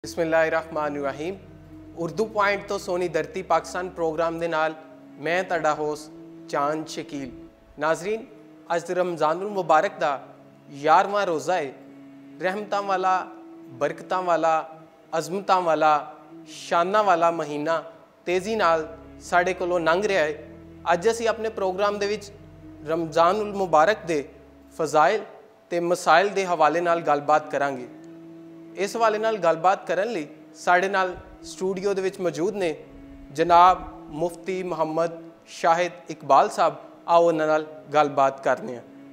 ਬਿਸਮਿਲ੍ਲਾਹਿਰਰਹਿਮਾਨਿਰਰਹੀਮ। Urdu point ਤੋਂ ਸੋਨੀ ਧਰਤੀ Pakistan programme ਦੇ ਨਾਲ ਮੈਂ ਤੁਹਾਡਾ ਹੋਸਟ ਚਾਂਦ ਸ਼ਕੀਲ। ਨਾਜ਼ਰੀਨ, ਅੱਜ ਰਮਜ਼ਾਨੁਲ ਮੁਬਾਰਕ ਦਾ 11ਵਾਂ ਰੋਜ਼ਾ ਹੈ। ਰਹਿਮਤਾਂ ਵਾਲਾ, ਬਰਕਤਾਂ ਵਾਲਾ, ਅਜ਼ਮਤਾਂ ਵਾਲਾ, ਸ਼ਾਨਾਂ ਵਾਲਾ ਮਹੀਨਾ ਤੇਜ਼ੀ ਨਾਲ ਸਾਡੇ ਕੋਲੋਂ ਲੰਘ ਰਿਹਾ ਹੈ। ਅੱਜ ਅਸੀਂ ਆਪਣੇ ਪ੍ਰੋਗਰਾਮ ਦੇ ਵਿੱਚ ਰਮਜ਼ਾਨੁਲ ਮੁਬਾਰਕ ਦੇ ਫਜ਼ਾਇਲ ਤੇ ਮਸਾਇਲ ਦੇ ਹਵਾਲੇ ਨਾਲ ਗੱਲਬਾਤ ਕਰਾਂਗੇ। ਇਸ ਹਵਾਲੇ ਨਾਲ ਗੱਲਬਾਤ ਕਰਨ ਲਈ ਸਾਡੇ ਨਾਲ ਸਟੂਡੀਓ ਦੇ ਵਿੱਚ ਮੌਜੂਦ ਨੇ ਜਨਾਬ ਮੁਫਤੀ ਮੁਹੰਮਦ ਸ਼ਾਹਿਦ ਇਕਬਾਲ ਸਾਹਿਬ। ਆਓ ਉਹਨਾਂ ਨਾਲ ਗੱਲਬਾਤ ਕਰਨੇ ਆ।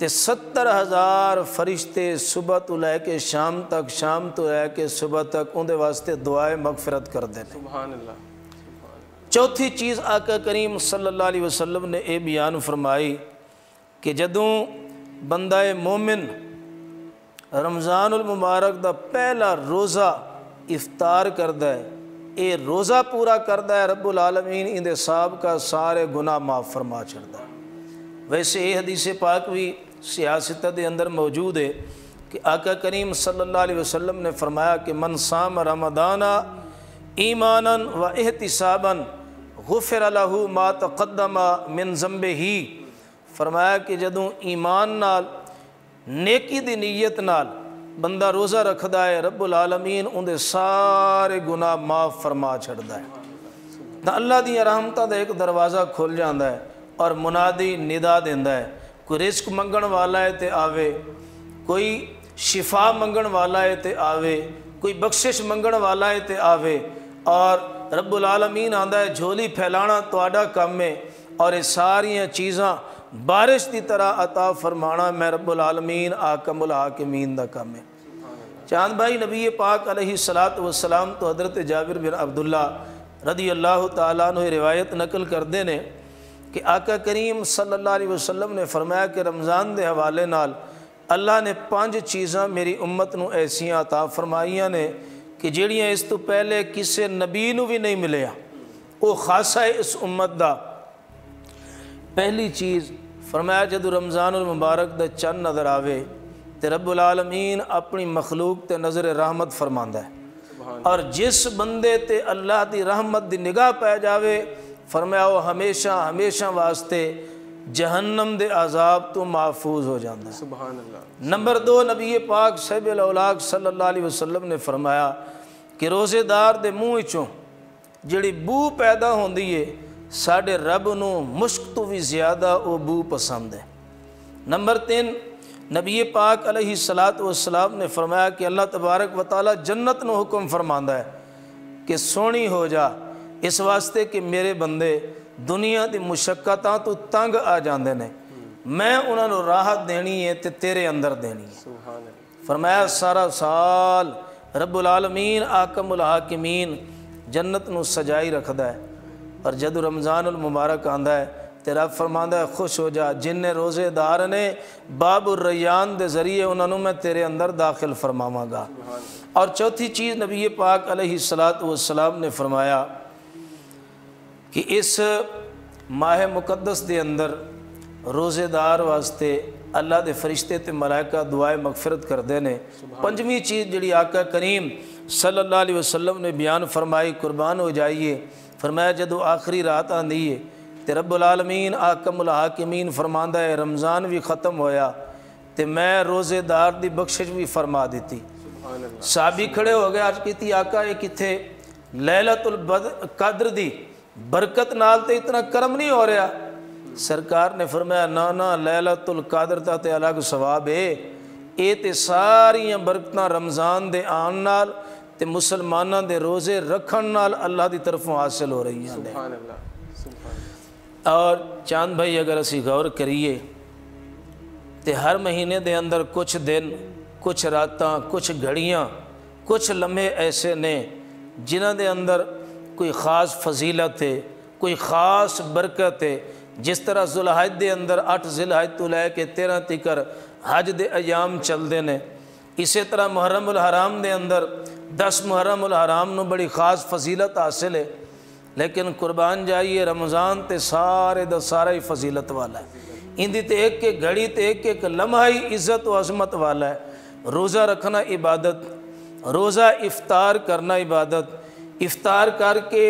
تے 70,000 فرشتے صبح تو لے کے شام تک، شام تو لے کے صبح تک اندے واسطے دعائے مغفرت کر دے. سبحان اللہ. چوتھی چیز آقا کریم صلی اللہ علیہ وسلم نے یہ بیان فرمائی کہ جدوں بندہ مومن رمضان المبارک دا پہلا روزہ افطار کردا ہے، اے روزہ پورا کردا ہے، رب العالمین اندے صاحب کا سارے گناہ معاف فرما چھڑدا ہے. ویسے یہ حدیث پاک بھی سیاست دے اندر موجود ہے کہ آقا کریم صلی اللہ علیہ وسلم نے فرمایا کہ من صام رمضان ایمانا و احتسابا غفر له ما تقدم من ذنبہ. فرمایا کہ جدوں ایمان نال نیکی دی نیت نال بندہ روزہ رکھدا ہے، رب العالمین اندے سارے گناہ معاف فرما چھڑدا ہے. تا اللہ دی رحمتاں دا ایک دروازہ کھل جاندا ہے اور منادی ندا دیندا ہے. کوئی رزق منگن والا ہے تے آوے، کوئی شفا منگن والا ہے تے آوے، کوئی بخشش منگن والا ہے تے آوے. اور رب العالمین آندا ہے جھولی پھیلانا تواڈا کام ہے، اور یہ ساریاں چیزاں بارش دی طرح عطا فرمانا میں رب العالمین حاکم الحاکمین دا کام ہے. چاند بھائی نبی پاک علیہ السلام تو حضرت جابر بن عبداللہ رضی اللہ تعالیٰ عنہ روایت نقل کردے نے کہ آقا کریم صلی اللہ علیہ وسلم نے فرمایا کہ رمضان دے حوالے نال اللہ نے 5 چیزاں میری امت نو ایسیاں عطا فرمائیاں نے کہ جڑیاں اس تو پہلے کسے نبی نو بھی نہیں ملیا، وہ خاصہ ہے اس امت دا. پہلی چیز فرمایا جدو رمضان المبارک دا چند نظر آوے تے رب العالمین اپنی مخلوق تے نظر رحمت فرماندا ہے، اور جس بندے تے اللہ دی رحمت دی نگاہ پہ جاوے فرمایا وہ ہمیشہ ہمیشہ واسطے جہنم دے عذاب تو محفوظ ہو جاندہ ہے. سبحان اللہ. نمبر 2 نبی پاک صاحب الاولاق صلی اللہ علیہ وسلم نے فرمایا کہ روزے دار دے منہ وچوں جڑی بو پیدا ہوندی ہے ساڈے رب نو مشک تو بھی زیادہ وہ بو پسند ہے. نمبر 3 نبی پاک علیہ السلام نے فرمایا کہ اللہ تبارک و تعالی جنت نو حکم فرماندا ہے کہ سونی ہو جا، اس واسطے کہ میرے بندے دنیا دی مشقتاں تو تنگ آ جاندے نے، میں انہاں نو راحت دینی ہے تے تیرے اندر دینی ہے. سبحان اللہ. فرمایا سارا سال رب العالمین حاکم الحاکمین جنت نو سجائی رکھدا ہے، اور جد رمضان المبارک آندا ہے تے رب فرماندا ہے خوش ہو جا، جن نے روزے دار نے باب الریان دے ذریعے انہاں نو میں تیرے اندر داخل فرماواں گا. اور چوتھی چیز نبی پاک علیہ السلام نے فرمایا کہ اس ماہ مقدس دے اندر روزے دار واسطے اللہ دے فرشتے تے ملائکہ دعائے مغفرت کردے نے. 5ویں چیز جڑی آقا کریم صلی اللہ علیہ وسلم نے بیان فرمائی، قربان ہو جائیے، فرمایا جدو آخری رات آندی ہے تے رب العالمین حاکم الحاکمین فرماندا ہے رمضان بھی ختم ہویا تے میں روزے دار دی بخشش بھی فرما دیتی. صحابی کھڑے ہو گئے، آج کیتی آقا یہ کتھے لیلۃ القدر دی برکت نال تے اتنا کرم نہیں ہو رہا؟ سرکار نے فرمایا نا لیلۃ القدر تا تے الگ ثواب ہے، اے تے ساریاں برکتاں رمضان دے آن نال تے مسلماناں دے روزے رکھن نال اللہ دی طرفوں حاصل ہو رہی ہیں. سبحان اللہ. اور چاند بھائی اگر اسی غور کریے تے ہر مہینے دے اندر کچھ دن، کچھ راتاں، کچھ گھڑیاں، کچھ لمحے ایسے نے جنہاں دے اندر کوئی خاص فضیلت ہے، کوئی خاص برکت ہے. جس طرح ذوالحج دے اندر 8 ذی الحج تو لے کے 13 تیکر حج دے ایام چلدے نے، اسی طرح محرم الحرام دے اندر 10 محرم الحرام نو بڑی خاص فضیلت حاصل ہے. لیکن قربان جائیے رمضان تے سارے دا سارا ہی فضیلت والا ہے، اندی تے ایک ایک گھڑی تے ایک ایک لمحہ ہی عزت و عظمت والا ہے. روزہ رکھنا عبادت، روزہ افطار کرنا عبادت، افطار کر کے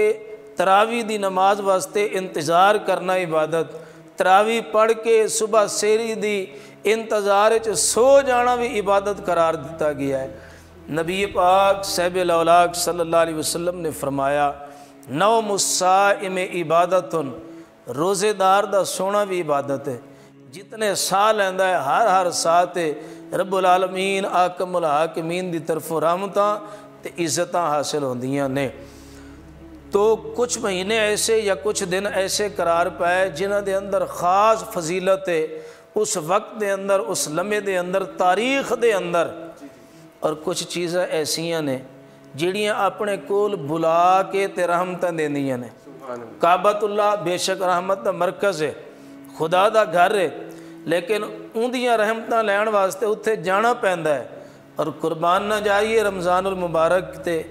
تراویح دی نماز واسطے انتظار کرنا عبادت، تراویح پڑھ کے صبح سحری دی انتظار سو جانا بھی عبادت قرار دیتا گیا ہے. نبی پاک صاحب الاولاق صلی اللہ علیہ وسلم نے فرمایا نوم الصائم عبادت، روزے دار دا سونا بھی عبادت ہے. جتنے سا لیندا ہے ہر ساتھ رب العالمین حاکم الحاکمین دی طرف رحمتاں تے عزتاں حاصل ہوندیاں نے. تو کچھ مہینے ایسے یا کچھ دن ایسے قرار پائے جنہاں دے اندر خاص فضیلت ہے، اس وقت دے اندر، اس لمحے دے اندر، تاریخ دے اندر، اور کچھ چیزاں ایسیاں نے جڑیاں اپنے کول بلا کے تے رحمتاں دیندیاں نے۔ کعبۃ اللہ بے شک رحمت دا مرکز ہے، خدا دا گھر ہے، لیکن اندیاں رحمتاں لین واسطے اتھے جانا پیندا ہے۔ اور قربان نہ جائیے رمضان المبارک تے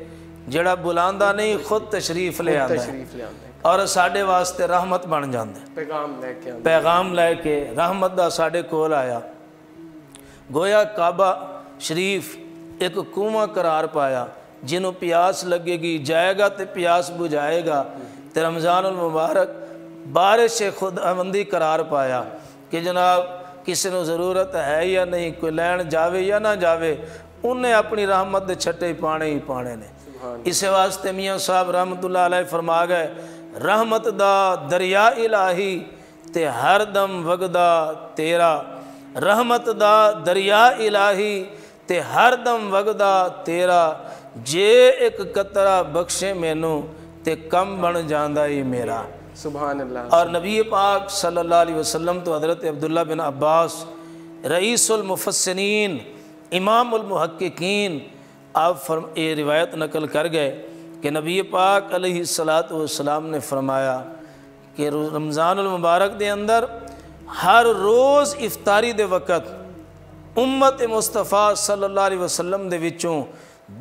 جڑا بلاندا نہیں خود تشریف لے آندا ہے اور ساڈے واسطے رحمت بن جاندا ہے، پیغام لے کے رحمت دا ساڈے کول آیا۔ گویا کعبہ شریف ایک کنواں قرار پایا، جنوں پیاس لگے گی جائے گا تے پیاس بجھائے گا، تے رمضان المبارک بارش خداوندی قرار پایا کہ جناب کسی نو ضرورت ہے یا نہیں، کوئی لین جاوے یا نہ جاوے، انہیں اپنی رحمت دے چھٹے پانے ہی پانے نے۔ اس واسطے میاں صاحب رحمت اللہ علیہ فرما گئے، رحمت دا دریا الہی تے ہر دم وگدا تیرا، رحمت دا دریا الہی تے ہر دم وگدا تیرا، جے ایک قطرہ بخشے مینوں تے کم بن جاندا ہی میرا۔ سبحان اللہ۔ اور نبی پاک صلی اللہ علیہ وسلم تو حضرت عبداللہ بن عباس رئیس المفسرین امام المحققین آپ یہ روایت نقل کر گئے کہ نبی پاک علیہ السلام نے فرمایا کہ رمضان المبارک دے اندر ہر روز افطاری دے وقت امت مصطفیٰ صلی اللہ علیہ وسلم دے وچوں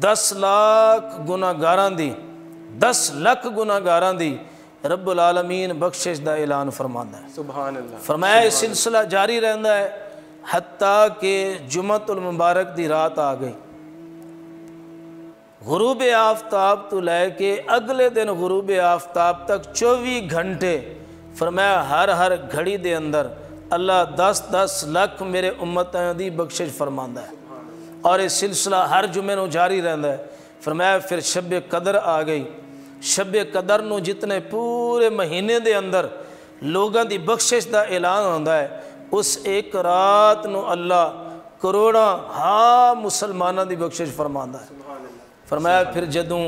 10 لاکھ گناہگاراں دی 10 لاکھ گناہگاراں دی رب العالمین بخشش دا اعلان فرماندا ہے۔ سبحان اللہ۔ فرمایا یہ سلسلہ جاری رہندا ہے حتیٰ کہ جمعۃ المبارک دی رات آ گئی، غروب آفتاب تو لے کے اگلے دن غروب آفتاب تک 24 گھنٹے، فرمایا ہر گھڑی دے اندر اللہ 10 لاکھ میرے امتاں دی بخشش فرماندا ہے، اور یہ سلسلہ ہر جمعے نو جاری رہندا ہے۔ فرمایا پھر شب قدر آ گئی، شب قدر نو جتنے پورے مہینے دے اندر لوگاں دی بخشش دا اعلان ہوندا ہے، اس ایک رات نو اللہ کروڑاں مسلماناں دی بخشش فرماندا ہے۔ فرمایا پھر جدوں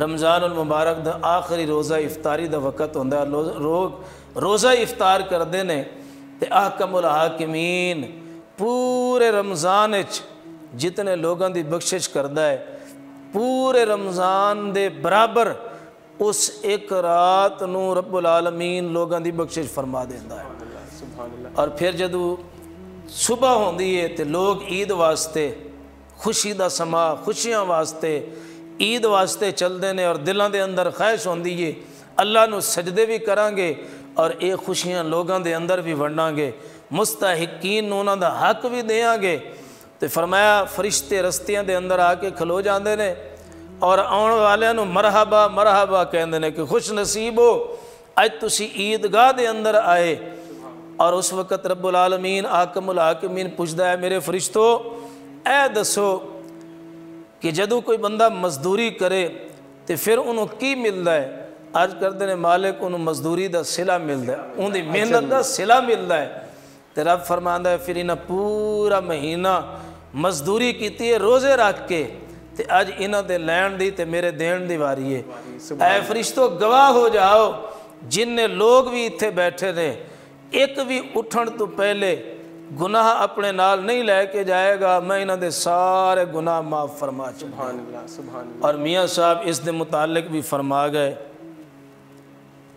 رمضان المبارک دا آخری روزہ افطاری دا وقت ہوندا ہے، روزہ افطار کردے نے تے احکم الحاکمین پورے رمضان وچ جتنے لوگاں دی بخشش کردا ہے، پورے رمضان دے برابر اس ایک رات نو رب العالمین لوگاں دی بخشش فرما دیندا ہے۔ اور پھر جدوں صبح ہوندی ہے تے لوگ عید واسطے خوشی دا سما، خوشیاں واسطے عید واسطے چلدے نے، اور دلاں دے اندر خواہش ہوندی ہے اللہ نو سجدے بھی کران گے اور اے خوشیاں لوگاں دے اندر بھی ونڈاں گے، مستحقین نو انہاں دا حق بھی دیاں گے۔ تے فرمایا فرشتے رستیاں دے اندر آ کے کھلو جاندے نے اور آن والیاں نو مرحبا مرحبا کہندے نے کہ خوش نصیب ہو اج تسی عیدگاہ دے اندر آئے۔ اور اس وقت رب العالمین حاکم الحاکمین پوچھدا ہے میرے فرشتو اے دسو کہ جدوں کوئی بندہ مزدوری کرے تے پھر انہوں کی ملدا ہے؟ آج کردے نے مالک انہوں مزدوری دا صلہ ملدا ہے، ان دی محنت دا صلہ ملدا ہے۔ تے رب فرماندا ہے پھر انہاں پورا مہینہ مزدوری کیتی ہے روزے رکھ کے، تے اج انہاں دے لین دی تے میرے دین دی واری ہے۔ اے فرشتو گواہ ہو جاؤ جن نے لوگ بھی اتھے بیٹھے نے، ایک بھی اٹھن تو پہلے گناہ اپنے نال نہیں لے کے جائے گا، میں انہاں دے سارے گناہ معاف فرما چکا۔ سبحان اللہ سبحان اللہ۔ اور میاں صاحب اس دے متعلق بھی فرما گئے،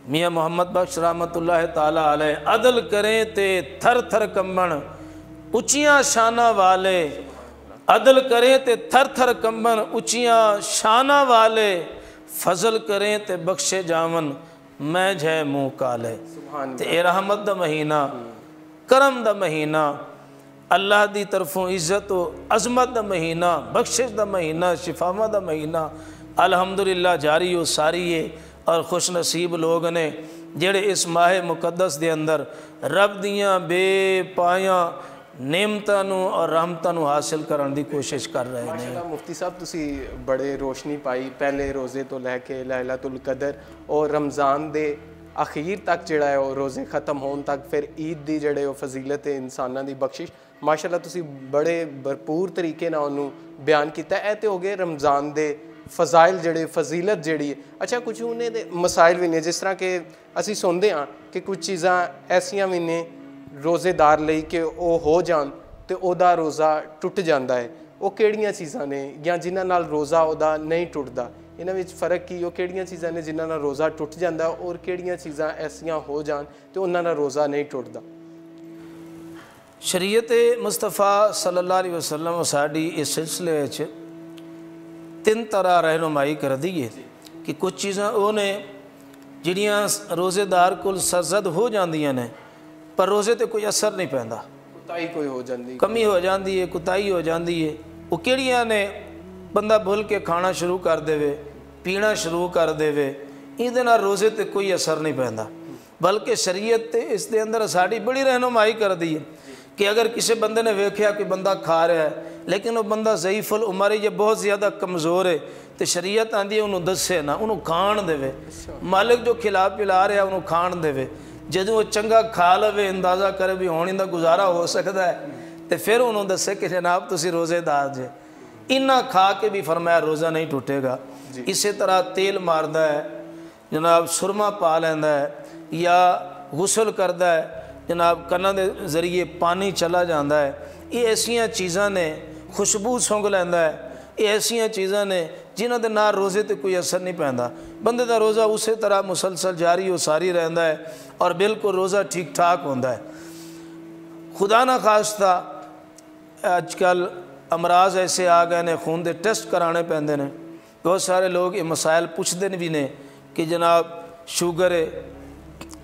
میاں محمد بخش رحمت اللہ تعالیٰ علیہ، عدل کریں تے تھر تھر کمبن اچیاں شانہ والے، عدل کریں تے تھر تھر کمبن اچیاں شانہ والے، فضل کریں تے بخشے جاون میں جھے منہ کالے۔ تے اے رحمت دا مہینہ، کرم دا مہینہ، اللہ دی طرفوں عزت و عظمت دا مہینہ، بخشش دا مہینہ، شفاوہ دا مہینہ الحمدللہ جاری و ساری ہے۔ اور خوش نصیب لوگ نے جڑے اس ماہ مقدس دے اندر رب دیاں بے پایاں نعمتاں نو اور رحمتاں نو حاصل کرن دی کوشش کر رہے ہیں۔ ماشاءاللہ مفتی صاحب تسی بڑے روشنی پائی پہلے روزے تو لے کے لیلۃ القدر اور رمضان دے اخیر تک جڑا ہے وہ روزے ختم ہون تک، پھر عید دی جڑے وہ فضیلت انساناں دی بخشش، ماشاءاللہ تسی بڑے بھرپور طریقے نال انہوں بیان کیتا ہے۔ اے تے ہو گئے رمضان دے فضائل جڑے فضیلت جڑی ہے۔ اچھا کچھ انہیں دے مسائل بھی نے، جس طرح کہ اسی سندے ہاں کہ کچھ چیزاں ایسیاں بھی نے ਰੋਜ਼ੇਦਾਰ ਲਈ ਕਿ ਉਹ ਹੋ ਜਾਣ ਤੇ ਉਹਦਾ ਰੋਜ਼ਾ ਟੁੱਟ ਜਾਂਦਾ ਹੈ, ਉਹ ਕਿਹੜੀਆਂ ਚੀਜ਼ਾਂ ਨੇ, ਜਾਂ ਜਿਨ੍ਹਾਂ ਨਾਲ ਰੋਜ਼ਾ ਉਹਦਾ ਨਹੀਂ ਟੁੱਟਦਾ? ਇਹਨਾਂ ਵਿੱਚ ਫਰਕ ਕੀ, ਉਹ ਕਿਹੜੀਆਂ ਚੀਜ਼ਾਂ ਨੇ ਜਿਨ੍ਹਾਂ ਨਾਲ ਰੋਜ਼ਾ ਟੁੱਟ ਜਾਂਦਾ ਔਰ ਕਿਹੜੀਆਂ ਚੀਜ਼ਾਂ ਐਸੀਆਂ ਹੋ ਜਾਣ ਤੇ ਉਹਨਾਂ ਨਾਲ ਰੋਜ਼ਾ ਨਹੀਂ ਟੁੱਟਦਾ? ਸ਼ਰੀਅਤ ਮੁਸਤਫਾ ਸੱਲੱਲਾਹੁ ਅਲੈਹਿ ਵਸੱਲਮ ਸਾਡੀ ਇਸ ਸਿਲਸਿਲੇ 'ਚ ਤਿੰਨ ਤਰ੍ਹਾਂ ਰਹਿਨੁਮਾਈ ਕਰਦੀ ਹੈ ਕਿ ਕੁਝ ਚੀਜ਼ਾਂ ਉਹ ਨੇ ਜਿਹੜੀਆਂ ਰੋਜ਼ੇਦਾਰ ਕੋਲ ਸਰਜ਼ਦ ਹੋ ਜਾਂਦੀਆਂ ਨੇ ਪਰ ਰੋਜ਼ੇ 'ਤੇ ਕੋਈ ਅਸਰ ਨਹੀਂ ਪੈਂਦਾ, ਕੁਤਾਹੀ ਕੋਈ ਹੋ ਜਾਂਦੀ, ਕਮੀ ਹੋ ਜਾਂਦੀ ਹੈ, ਕੁਤਾਹੀ ਹੋ ਜਾਂਦੀ ਹੈ। ਉਹ ਕਿਹੜੀਆਂ ਨੇ? ਬੰਦਾ ਭੁੱਲ ਕੇ ਖਾਣਾ ਸ਼ੁਰੂ ਕਰ ਦੇਵੇ, ਪੀਣਾ ਸ਼ੁਰੂ ਕਰ ਦੇਵੇ, ਇਹਦੇ ਨਾਲ ਰੋਜ਼ੇ 'ਤੇ ਕੋਈ ਅਸਰ ਨਹੀਂ ਪੈਂਦਾ। ਬਲਕਿ ਸ਼ਰੀਅਤ ਤੇ ਇਸ ਦੇ ਅੰਦਰ ਸਾਡੀ ਬੜੀ ਰਹਿਨੁਮਾਈ ਕਰਦੀ ਹੈ ਕਿ ਅਗਰ ਕਿਸੇ ਬੰਦੇ ਨੇ ਵੇਖਿਆ ਕਿ ਬੰਦਾ ਖਾ ਰਿਹਾ ਹੈ ਲੇਕਿਨ ਉਹ ਬੰਦਾ ਜ਼ਈਫੁਲ ਉਮਰ ਜਾਂ ਬਹੁਤ ਜ਼ਿਆਦਾ ਕਮਜ਼ੋਰ ਹੈ ਤੇ ਸ਼ਰੀਅਤ ਆਂਦੀ ਹੈ ਉਹਨੂੰ ਦੱਸੇ ਨਾ, ਉਹਨੂੰ ਖਾਣ ਦੇਵੇ। ਮਾਲਿਕ ਜੋ ਖਿਲਾ ਪਿਲਾ ਰਿਹਾ ਉਹਨੂੰ ਖਾਣ ਦੇਵੇ। ਜਦੋਂ ਉਹ ਚੰਗਾ ਖਾ ਲਵੇ, ਅੰਦਾਜ਼ਾ ਕਰੇ ਵੀ ਹੁਣ ਇਹਦਾ ਗੁਜ਼ਾਰਾ ਹੋ ਸਕਦਾ ਹੈ, ਤੇ ਫਿਰ ਉਹਨੂੰ ਦੱਸੇ ਕਿ ਜਨਾਬ ਤੁਸੀਂ ਰੋਜ਼ੇਦਾਰ ਜੇ। ਇੰਨਾ ਖਾ ਕੇ ਵੀ ਫਰਮਾਇਆ ਰੋਜ਼ਾ ਨਹੀਂ ਟੁੱਟੇਗਾ। ਇਸੇ ਤਰ੍ਹਾਂ ਤੇਲ ਮਾਰਦਾ ਹੈ ਜਨਾਬ, ਸੁਰਮਾ ਪਾ ਲੈਂਦਾ ਹੈ ਜਾਂ ਗੁਸਲ ਕਰਦਾ ਹੈ ਜਨਾਬ, ਕੰਨਾਂ ਦੇ ਜ਼ਰੀਏ ਪਾਣੀ ਚਲਾ ਜਾਂਦਾ ਹੈ, ਇਹ ਐਸੀਆਂ ਚੀਜ਼ਾਂ ਨੇ। ਖੁਸ਼ਬੂ ਸੁੰਘ ਲੈਂਦਾ ਹੈ, ਇਹ ਐਸੀਆਂ ਚੀਜ਼ਾਂ ਨੇ ਜਿਨ੍ਹਾਂ ਦੇ ਨਾਲ ਰੋਜ਼ੇ 'ਤੇ ਕੋਈ ਅਸਰ ਨਹੀਂ ਪੈਂਦਾ। ਬੰਦੇ ਦਾ ਰੋਜ਼ਾ ਉਸੇ ਤਰ੍ਹਾਂ ਮੁਸਲਸਲ ਜਾਰੀ ਹੋ ਸਾਰੀ ਰਹਿੰਦਾ ਹੈ ਔਰ ਬਿਲਕੁਲ ਰੋਜ਼ਾ ਠੀਕ ਠਾਕ ਹੁੰਦਾ ਹੈ। ਖੁਦਾ ਨਾ ਖਾਸਤਾ ਅੱਜ ਕੱਲ੍ਹ ਅਮਰਾਜ਼ ਐਸੇ ਆ ਗਏ ਨੇ, ਖੂਨ ਦੇ ਟੈਸਟ ਕਰਾਣੇ ਪੈਂਦੇ ਨੇ। ਬਹੁਤ ਸਾਰੇ ਲੋਕ ਇਹ ਮਸਾਇਲ ਪੁੱਛਦੇ ਵੀ ਨੇ ਕਿ ਜਨਾਬ ਸ਼ੂਗਰ ਹੈ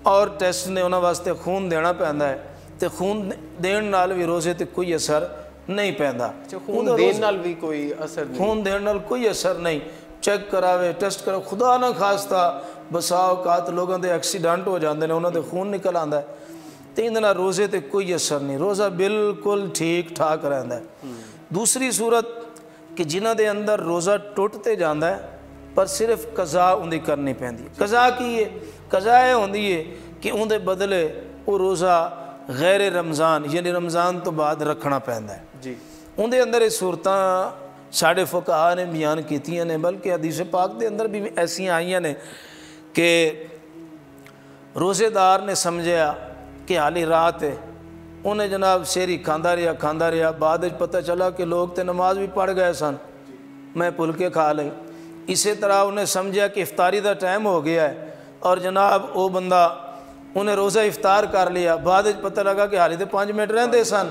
ਔਰ ਟੈਸਟ ਨੇ, ਉਹਨਾਂ ਵਾਸਤੇ ਖੂਨ ਦੇਣਾ ਪੈਂਦਾ ਹੈ ਤੇ ਖੂਨ ਦੇਣ ਨਾਲ ਵੀ ਰੋਜ਼ੇ 'ਤੇ ਕੋਈ ਅਸਰ ਨਹੀਂ ਪੈਂਦਾ। ਖੂਨ ਦੇਣ ਨਾਲ ਵੀ ਕੋਈ ਅਸਰ ਨਹੀਂ? ਖੂਨ ਦੇਣ ਨਾਲ ਕੋਈ ਅਸਰ ਨਹੀਂ। ਚੈੱਕ ਕਰਾਵੇ, ਟੈਸਟ ਕਰਾਵੇ, ਖੁਦਾ ਨਾ ਖਾਸਤਾ ਬਸਾ ਔਕਾਤ ਲੋਕਾਂ ਦੇ ਐਕਸੀਡੈਂਟ ਹੋ ਜਾਂਦੇ ਨੇ, ਉਹਨਾਂ ਦੇ ਖੂਨ ਨਿਕਲ ਆਉਂਦਾ ਤੇ ਇਹਦੇ ਨਾਲ ਰੋਜ਼ੇ 'ਤੇ ਕੋਈ ਅਸਰ ਨਹੀਂ, ਰੋਜ਼ਾ ਬਿਲਕੁਲ ਠੀਕ ਠਾਕ ਰਹਿੰਦਾ। ਦੂਸਰੀ ਸੂਰਤ ਕਿ ਜਿਨ੍ਹਾਂ ਦੇ ਅੰਦਰ ਰੋਜ਼ਾ ਟੁੱਟ ਤੇ ਜਾਂਦਾ ਹੈ ਪਰ ਸਿਰਫ ਕਜ਼ਾ ਉਹਦੀ ਕਰਨੀ ਪੈਂਦੀ ਹੈ। ਕਜ਼ਾ ਕੀ ਹੈ? ਕਜ਼ਾ ਇਹ ਹੁੰਦੀ ਹੈ ਕਿ ਉਹਦੇ ਬਦਲੇ ਉਹ ਰੋਜ਼ਾ ਗੈਰ ਰਮਜ਼ਾਨ ਯਾਨੀ ਰਮਜ਼ਾਨ ਤੋਂ ਬਾਅਦ ਰੱਖਣਾ ਪੈਂਦਾ ਹੈ ਜੀ। ਉਹਦੇ ਅੰਦਰ ਇਹ ਸੂਰਤਾਂ ਸਾਡੇ ਫੁਕਹਾ ਨੇ ਬਿਆਨ ਕੀਤੀਆਂ ਨੇ, ਬਲਕਿ ਹਦੀਸ ਪਾਕ ਦੇ ਅੰਦਰ ਵੀ ਐਸੀਆਂ ਆਈਆਂ ਨੇ ਕਿ ਰੋਜ਼ੇਦਾਰ ਨੇ ਸਮਝਿਆ ਕਿ ਹਾਲੀ ਰਾਤ ਹੈ, ਉਹਨੇ ਜਨਾਬ ਸ਼ੇਰੀ ਖਾਂਦਾ ਰਿਹਾ, ਬਾਅਦ ਵਿੱਚ ਪਤਾ ਚਲਾ ਕਿ ਲੋਕ ਤੇ ਨਮਾਜ਼ ਵੀ ਪੜ੍ਹ ਗਏ ਸਨ, ਮੈਂ ਭੁੱਲ ਕੇ ਖਾ ਲਈ। ਇਸੇ ਤਰ੍ਹਾਂ ਉਹਨੇ ਸਮਝਿਆ ਕਿ ਇਫਤਾਰੀ ਦਾ ਟਾਈਮ ਹੋ ਗਿਆ ਹੈ ਔਰ ਜਨਾਬ ਉਹ ਬੰਦਾ ਉਹਨੇ ਰੋਜ਼ਾ ਇਫਤਾਰ ਕਰ ਲਿਆ, ਬਾਅਦ ਵਿੱਚ ਪਤਾ ਲੱਗਾ ਕਿ ਹਾਲੇ ਤੇ 5 ਮਿੰਟ ਰਹਿੰਦੇ ਸਨ,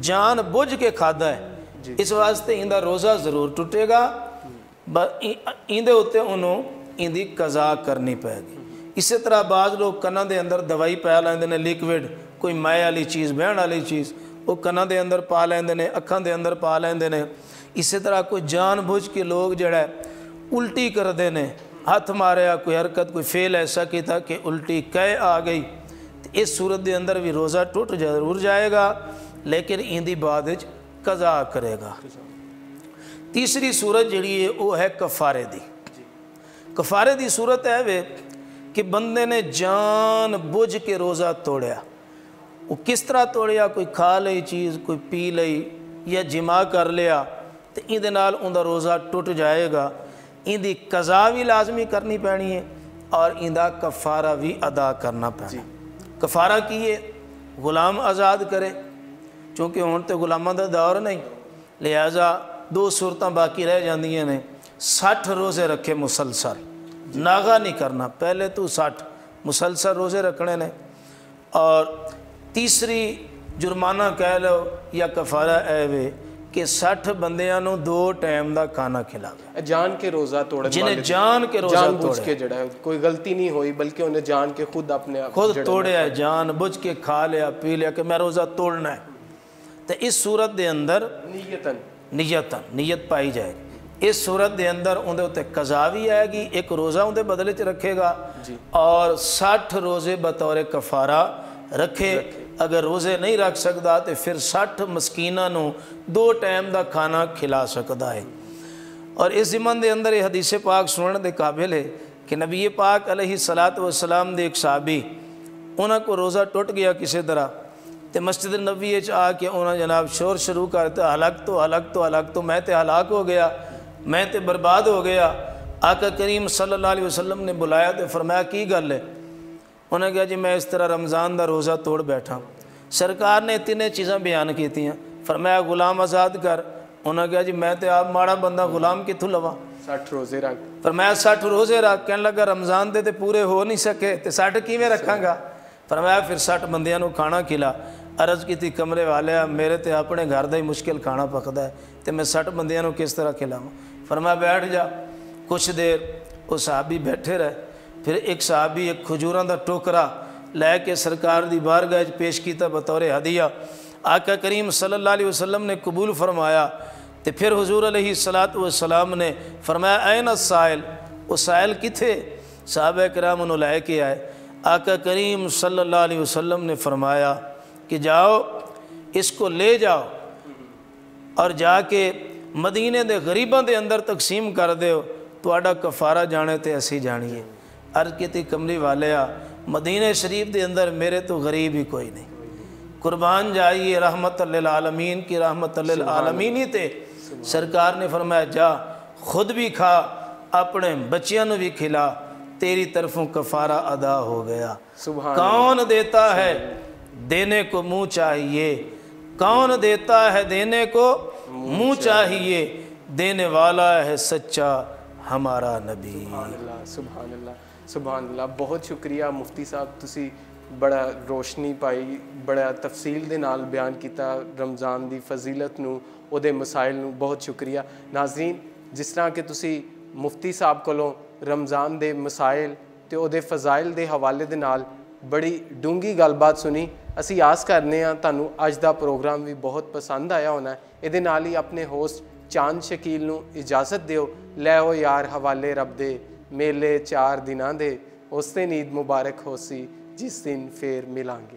ਜਾਨ ਬੁੱਝ ਕੇ ਖਾਦਾ ਹੈ ਇਸ ਵਾਸਤੇ ਇਹਦਾ ਰੋਜ਼ਾ ਜ਼ਰੂਰ ਟੁੱਟੇਗਾ, ਇਹਦੇ ਉੱਤੇ ਉਹਨੂੰ ਇਹਦੀ ਕਜ਼ਾ ਕਰਨੀ ਪਏਗੀ। ਇਸੇ ਤਰ੍ਹਾਂ ਬਾਜ਼ ਲੋਕ ਕੰਨਾਂ ਦੇ ਅੰਦਰ ਦਵਾਈ ਪਾ ਲੈਂਦੇ ਨੇ, ਲਿਕਵਿਡ, ਕੋਈ ਮੈਂ ਵਾਲੀ ਚੀਜ਼, ਬਹਿਣ ਵਾਲੀ ਚੀਜ਼, ਉਹ ਕੰਨਾਂ ਦੇ ਅੰਦਰ ਪਾ ਲੈਂਦੇ ਨੇ, ਅੱਖਾਂ ਦੇ ਅੰਦਰ ਪਾ ਲੈਂਦੇ ਨੇ। ਇਸੇ ਤਰ੍ਹਾਂ ਕੋਈ ਜਾਨ ਬੁੱਝ ਕੇ ਲੋਕ ਜਿਹੜਾ ਉਲਟੀ ਕਰਦੇ ਨੇ, ਹੱਥ ਮਾਰਿਆ, ਕੋਈ ਹਰਕਤ, ਕੋਈ ਫੇਲ ਐਸਾ ਕੀਤਾ ਕਿ ਉਲਟੀ ਕਹਿ ਆ ਗਈ, ਤੇ ਇਸ ਸੂਰਤ ਦੇ ਅੰਦਰ ਵੀ ਰੋਜ਼ਾ ਟੁੱਟ ਜ਼ਰੂਰ ਜਾਏਗਾ ਲੇਕਿਨ ਇਹਦੀ ਬਾਅਦ ਵਿੱਚ ਕਜ਼ਾ ਕਰੇਗਾ। ਤੀਸਰੀ ਸੂਰਤ ਜਿਹੜੀ ਹੈ ਉਹ ਹੈ ਕਫਾਰੇ ਦੀ। ਕਫਾਰੇ ਦੀ ਸੂਰਤ ਹੈ ਵੇ ਕਿ ਬੰਦੇ ਨੇ ਜਾਨ ਬੁੱਝ ਕੇ ਰੋਜ਼ਾ ਤੋੜਿਆ। ਉਹ ਕਿਸ ਤਰ੍ਹਾਂ ਤੋੜਿਆ? ਕੋਈ ਖਾ ਲਈ ਚੀਜ਼, ਕੋਈ ਪੀ ਲਈ ਜਾਂ ਜਿਮਾ ਕਰ ਲਿਆ, ਤੇ ਇਹਦੇ ਨਾਲ ਉਹਦਾ ਰੋਜ਼ਾ ਟੁੱਟ ਜਾਏਗਾ। ਇਹਦੀ ਕਜ਼ਾ ਵੀ ਲਾਜ਼ਮੀ ਕਰਨੀ ਪੈਣੀ ਹੈ ਔਰ ਇਹਦਾ ਕਫਾਰਾ ਵੀ ਅਦਾ ਕਰਨਾ ਪੈਣਾ। ਕਫਾਰਾ ਕੀ ਹੈ? ਗੁਲਾਮ ਆਜ਼ਾਦ ਕਰੇ, ਕਿਉਂਕਿ ਹੁਣ ਤੇ ਗੁਲਾਮਾਂ ਦਾ ਦੌਰ ਨਹੀਂ, ਲਿਹਾਜ਼ਾ 2 ਸੂਰਤਾਂ ਬਾਕੀ ਰਹਿ ਜਾਂਦੀਆਂ ਨੇ। 60 ਰੋਜ਼ੇ ਰੱਖੇ ਮੁਸਲਸਲ, ਨਾਗਾ ਨਹੀਂ ਕਰਨਾ, ਪਹਿਲੇ ਤੂੰ 60 ਮੁਸਲਸਲ ਰੋਜ਼ੇ ਰੱਖਣੇ ਨੇ। ਔਰ ਤੀਸਰੀ ਜੁਰਮਾਨਾ ਕਹਿ ਲਓ ਜਾਂ ਕਫਾਰਾ ਇਹ ਵੇ ਕਿ 60 ਬੰਦਿਆਂ ਨੂੰ 2 ਟਾਈਮ ਦਾ ਖਾਣਾ ਖਿਲਾਵੇ। ਜਾਨ ਕੇ ਰੋਜ਼ਾ ਤੋੜਨ ਜਿਹਨੇ ਜਾਨ ਕੇ ਰੋਜ਼ਾ ਤੋੜਿਆ, ਬੁੱਝ ਕੇ ਜਿਹੜਾ ਕੋਈ ਗਲਤੀ ਨਹੀਂ ਹੋਈ ਬਲਕਿ ਉਹਨੇ ਜਾਨ ਕੇ ਖੁਦ ਆਪਣੇ ਆਪ ਖੁਦ ਤੋੜਿਆ, ਜਾਨ ਬੁੱਝ ਕੇ ਖਾ ਲਿਆ, ਪੀ ਲਿਆ ਕਿ ਮੈਂ ਰੋਜ਼ਾ ਤੋੜਨਾ ਹੈ, ਤੇ ਇਸ ਸੂਰਤ ਦੇ ਅੰਦਰ ਨੀਅਤ ਪਾਈ ਜਾਏਗੀ। ਇਸ ਸੂਰਤ ਦੇ ਅੰਦਰ ਉਹਦੇ ਉੱਤੇ ਕਜ਼ਾ ਵੀ ਆਏਗੀ, ਇੱਕ ਰੋਜ਼ਾ ਉਹਦੇ ਬਦਲੇ 'ਚ ਰੱਖੇਗਾ ਔਰ 60 ਰੋਜ਼ੇ ਬਤੌਰ ਕਫਾਰਾ ਰੱਖੇ। ਅਗਰ ਰੋਜ਼ੇ ਨਹੀਂ ਰੱਖ ਸਕਦਾ ਤੇ ਫਿਰ 60 ਮਸਕੀਨਾਂ ਨੂੰ 2 ਟਾਈਮ ਦਾ ਖਾਣਾ ਖਿਲਾ ਸਕਦਾ ਹੈ। ਔਰ ਇਸ ਜ਼ਿਮਨ ਦੇ ਅੰਦਰ ਇਹ ਹਦੀਸ ਪਾਕ ਸੁਣਨ ਦੇ ਕਾਬਿਲ ਹੈ ਕਿ ਨਬੀ ਪਾਕ ਅਲੈਹਿ ਸਲਾਤੁ ਵਸਲਾਮ ਦੇ ਇੱਕ ਸਾਹਬੀ, ਉਹਨਾਂ ਕੋ ਰੋਜ਼ਾ ਟੁੱਟ ਗਿਆ ਕਿਸੇ ਤਰ੍ਹਾਂ, ਤੇ ਮਸਜਿਦ ਨਬੀ ਵਿੱਚ ਆ ਕੇ ਉਹਨਾਂ ਜਨਾਬ ਸ਼ੋਰ ਸ਼ੁਰੂ ਕਰਤਾ, ਹਲਕ ਤੋਂ ਮੈਂ ਤੇ ਹਲਾਕ ਹੋ ਗਿਆ, ਮੈਂ ਤੇ ਬਰਬਾਦ ਹੋ ਗਿਆ। آقا کریم صلی اللہ علیہ وسلم نے بلایا تو فرمایا کی گل ہے؟ انہوں نے کہا جی میں اس طرح رمضان دا روزہ توڑ بیٹھا. سرکار نے تینیں چیزاں بیان کی تھیں. فرمایا غلام آزاد کر. انہوں نے کہا جی میں تو آپ ماڑا بندہ غلام کتوں لواں؟ 60 روزے رکھ. فرمایا 60 روزے رکھ. کہنے لگا رمضان دے تے پورے ہو نہیں سکے تے 60 کیویں رکھاں گا؟ فرمایا پھر 60 بندیاں نو کھانا کھلا. عرض کی تھی کمرے والے میرے تے اپنے گھر دا ہی مشکل کھانا پکدا ہے تے میں 60 بندیاں نو کس طرح کھلاواں؟ فرمایا بیٹھ جا. کچھ دیر وہ صحابی بیٹھے رہے. پھر ایک صحابی ایک کھجوراں دا ٹوکرا لے کے سرکار دی بارگاہ پیش کیتا بطور ہدیہ. آقا کریم صلی اللہ علیہ وسلم نے قبول فرمایا. تے پھر حضور علیہ السلام نے فرمایا این السائل، وہ سائل کتھے؟ صحابہ کرام انہوں لے کے آئے. آقا کریم صلی اللہ علیہ وسلم نے فرمایا کہ جاؤ اس کو لے جاؤ اور جا کے مدینے دے غریباں دے اندر تقسیم کر دیو، تواڈا کفارہ جانے تے اسی جانیے. عرض کی تھی کملی والے مدینہ شریف دے اندر میرے تو غریب ہی کوئی نہیں. قربان جائیے رحمت للعالمین کی رحمت للعالمین ہی تے. سرکار نے فرمایا جا خود بھی کھا اپنے بچیاں نو بھی کھلا، تیری طرفوں کفارہ ادا ہو گیا. کون دیتا ہے دینے کو منہ چاہیے، کون دیتا ہے دینے کو منہ چاہیے، دینے والا ہے سچا ہمارا نبی. سبحان اللہ سبحان اللہ سبحان اللہ. بہت شکریہ مفتی صاحب، تسی بڑا روشنی پائی، بڑا تفصیل دے نال بیان کیتا رمضان دی فضیلت نو، او دے مسائل نو. بہت شکریہ. ناظرین جس طرح کہ تسی مفتی صاحب کولوں رمضان دے مسائل تے او دے فضائل دے حوالے دے نال بڑی ڈونگی گل بات سنی. اسی آس کرنے ہاں تانوں اج دا پروگرام بھی بہت پسند آیا ہونا ہے. ایدے نال ہی اپنے ہوسٹ چاند شکیل نو اجازت دیو. لے ہو یار حوالے رب دے، میلے 4 دناں دے، اس دن عید مبارک ہو سی جس دن پھر ملانگے.